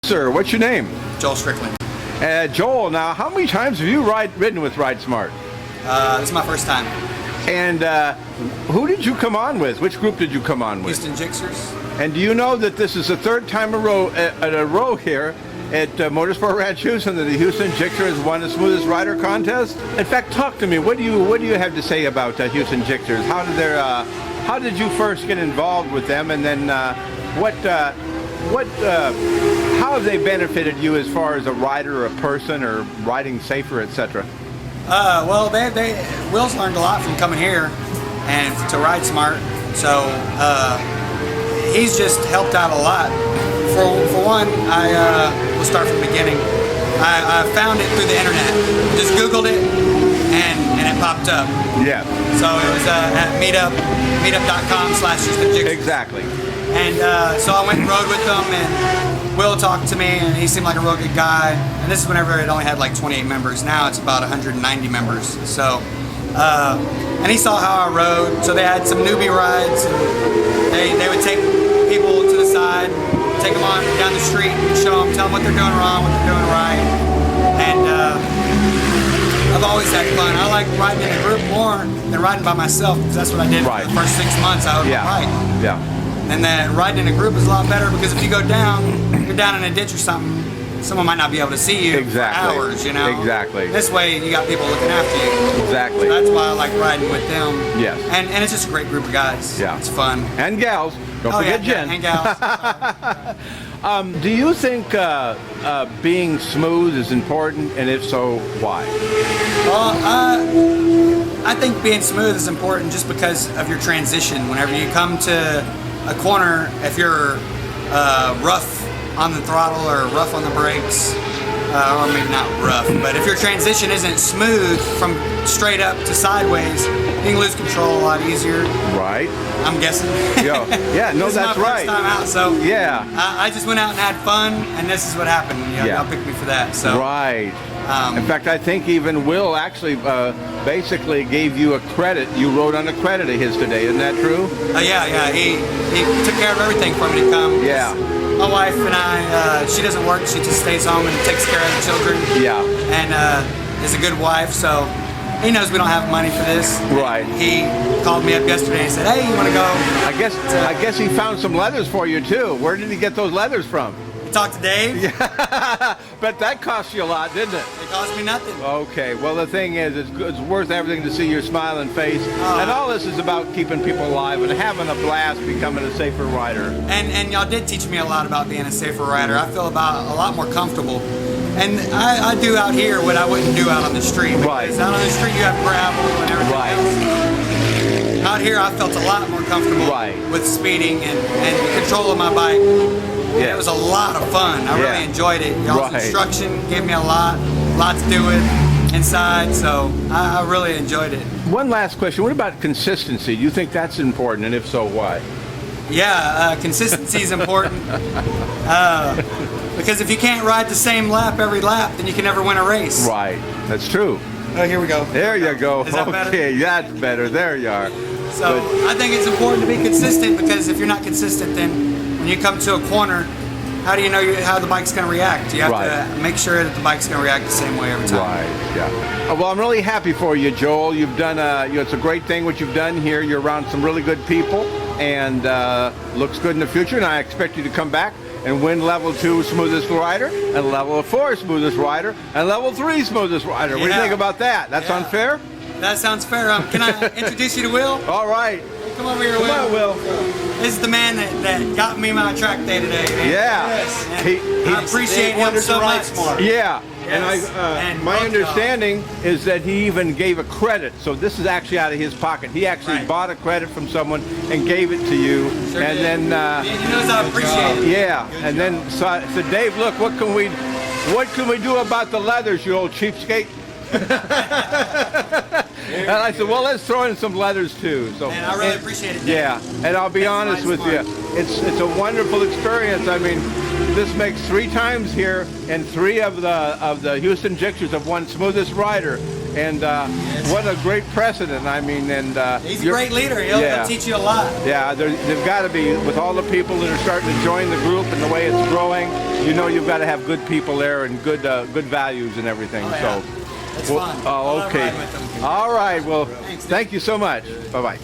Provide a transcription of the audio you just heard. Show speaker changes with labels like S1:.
S1: Sir, what's your name?
S2: Joel Strickland.
S1: Joel, now how many times have you ridden with Ride Smart?
S2: This is my first time.
S1: And who did you come on with? Which group did you come on with?
S2: Houston Jixers.
S1: And do you know that this is the third time in a row here at Motorsport Ranch Houston that the Houston Jixers won the Smoothest Rider contest? In fact, talk to me. What do you have to say about Houston Jixers? How did you first get involved with them, and then how have they benefited you as far as a rider or a person or riding safer, etc.?
S2: Well, Will's learned a lot from coming here and to Ride Smart, so he's just helped out a lot. For one, we'll start from the beginning. I found it through the internet. Just Googled it, and it popped up.
S1: Yeah.
S2: So it was at meetup.com/Houston Jixers.
S1: Exactly.
S2: And so I went and rode with them, and Will talked to me, and he seemed like a real good guy. And this is whenever it only had like 28 members. Now it's about 190 members. So, and he saw how I rode. So they had some newbie rides, and they would take people to the side, take them on down the street, and show them, tell them what they're doing wrong, what they're doing right. And I've always had fun. I like riding in a group more than riding by myself, because that's what I did for the first 6 months I was riding.
S1: Yeah.
S2: And then riding in a group is a lot better, because if you go down, you're down in a ditch or something, someone might not be able to see you for hours, you know?
S1: Exactly.
S2: This way, you got people looking after you.
S1: Exactly.
S2: So that's why I like riding with them.
S1: Yes.
S2: And it's just a great group of guys.
S1: Yeah.
S2: It's fun.
S1: And gals. Don't forget Jen.
S2: And gals.
S1: Do you think being smooth is important, and if so, why?
S2: Well, I think being smooth is important just because of your transition. Whenever you come to a corner, if you're rough on the throttle or rough on the brakes, or maybe not rough, but if your transition isn't smooth from straight up to sideways, you can lose control a lot easier.
S1: Right.
S2: I'm guessing.
S1: Yeah, no,
S2: this
S1: that's
S2: is my
S1: right.
S2: first time out, so
S1: yeah,
S2: I just went out and had fun, and this is what happened. Y'all picked me for that. So
S1: right. In fact, I think even Will actually basically gave you a credit. You rode on a credit of his today, isn't that true?
S2: Yeah. He took care of everything for me to come.
S1: Yeah.
S2: My wife and I, she doesn't work. She just stays home and takes care of the children.
S1: Yeah.
S2: And is a good wife, so he knows we don't have money for this.
S1: Right.
S2: He called me up yesterday and said, "Hey, you want to go?"
S1: I guess he found some leathers for you too. Where did he get those leathers from?
S2: Talk to Dave.
S1: Yeah. But that cost you a lot, didn't it?
S2: It cost me nothing.
S1: Okay. Well, the thing is, it's worth everything to see your smiling face. And all this is about keeping people alive and having a blast, becoming a safer rider.
S2: And y'all did teach me a lot about being a safer rider. I feel a lot more comfortable. And I do out here what I wouldn't do out on the street.
S1: Right.
S2: Out on the street, you have gravel and everything else. Out here, I felt a lot more comfortable with speeding and control of my bike. Yeah. It was a lot of fun. I really enjoyed it. Y'all's instruction gave me a lot to do with inside, so I really enjoyed it.
S1: One last question. What about consistency? Do you think that's important, and if so, why?
S2: Yeah, consistency is important. Because if you can't ride the same lap every lap, then you can never win a race.
S1: Right. That's true.
S2: Oh, here we go.
S1: There you go.
S2: Is that better?
S1: Okay, that's better. There you are.
S2: So I think it's important to be consistent, because if you're not consistent, then when you come to a corner, how do you know how the bike's going to react? You have to make sure that the bike's going to react the same way every time.
S1: Right, yeah. Well, I'm really happy for you, Joel. You've done, it's a great thing what you've done here. You're around some really good people, and looks good in the future, and I expect you to come back and win level 2 Smoothest Rider, and level 4 Smoothest Rider, and level 3 Smoothest Rider. What do you think about that? That's unfair?
S2: That sounds fair. Can I introduce you to Will?
S1: All right.
S2: Come over here, Will.
S1: Come on, Will.
S2: This is the man that got me my track day today, man.
S1: Yeah.
S2: Yes. I appreciate him so much.
S1: Yeah.
S2: Yes.
S1: And my understanding is that he even gave a credit. So this is actually out of his pocket. He actually bought a credit from someone and gave it to you.
S2: Sure
S1: and
S2: did.
S1: then
S2: he knows I appreciate it.
S1: Yeah. And then so Dave, look, what can we do about the leathers, you old cheapskate? And I said, well, let's throw in some leathers too. So,
S2: man, I really appreciate it.
S1: Yeah, and I'll be honest with you, it's a wonderful experience. I mean, this makes 3 times here, and 3 of the Houston Jixers have won Smoothest Rider. And what a great precedent. I mean, and
S2: He's a great leader. He'll teach you a lot.
S1: Yeah, they've got to be, with all the people that are starting to join the group and the way it's growing, you know you've got to have good people there and good values and everything.
S2: Oh, yeah.
S1: So,
S2: It's
S1: well,
S2: fun.
S1: oh,
S2: I love
S1: okay.
S2: riding with them.
S1: All right. Well,
S2: Thanks,
S1: thank you so much. Bye-bye.